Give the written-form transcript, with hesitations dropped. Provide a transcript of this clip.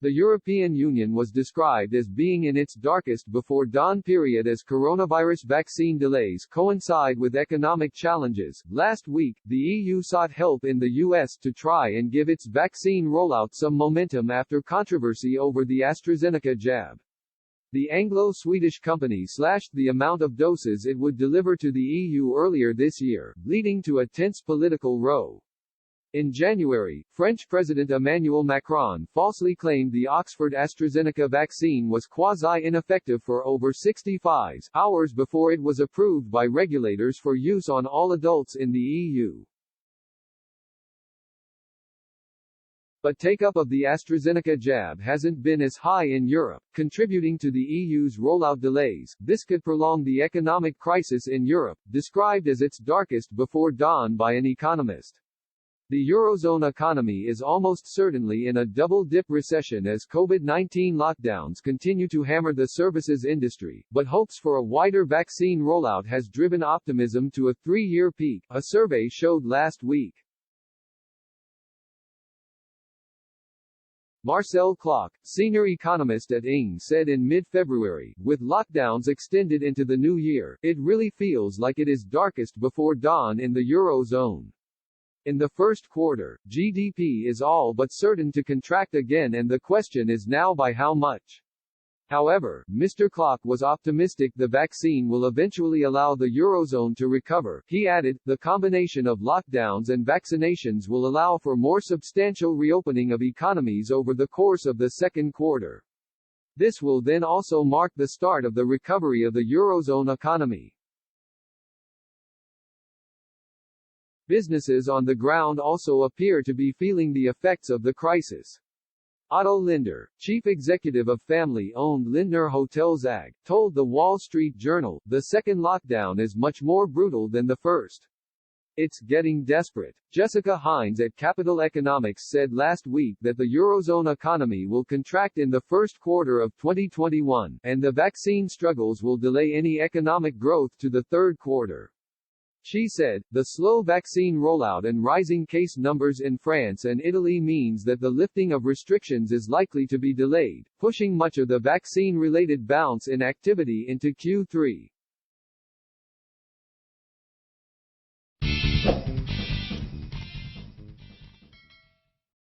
The European Union was described as being in its darkest before dawn period as coronavirus vaccine delays coincide with economic challenges. Last week, the EU sought help in the US to try and give its vaccine rollout some momentum after controversy over the AstraZeneca jab. The Anglo-Swedish company slashed the amount of doses it would deliver to the EU earlier this year, leading to a tense political row. In January, French President Emmanuel Macron falsely claimed the Oxford AstraZeneca vaccine was quasi-ineffective for over 65 hours before it was approved by regulators for use on all adults in the EU. But take-up of the AstraZeneca jab hasn't been as high in Europe, contributing to the EU's rollout delays. This could prolong the economic crisis in Europe, described as its darkest before dawn by an economist. The eurozone economy is almost certainly in a double-dip recession as COVID-19 lockdowns continue to hammer the services industry, but hopes for a wider vaccine rollout has driven optimism to a 3-year peak, a survey showed last week. Marcel Clock, senior economist at ING, said in mid-February, with lockdowns extended into the new year, it really feels like it is darkest before dawn in the eurozone. In the first quarter, GDP is all but certain to contract again, and the question is now by how much. However, Mr. Clock was optimistic the vaccine will eventually allow the eurozone to recover. He added, the combination of lockdowns and vaccinations will allow for more substantial reopening of economies over the course of the second quarter. This will then also mark the start of the recovery of the eurozone economy. Businesses on the ground also appear to be feeling the effects of the crisis. Otto Linder, chief executive of family-owned Lindner Hotels AG, told the Wall Street Journal, the second lockdown is much more brutal than the first. It's getting desperate. Jessica Hines at Capital Economics said last week that the eurozone economy will contract in the first quarter of 2021, and the vaccine struggles will delay any economic growth to the third quarter. She said, the slow vaccine rollout and rising case numbers in France and Italy means that the lifting of restrictions is likely to be delayed, pushing much of the vaccine-related bounce in activity into Q3.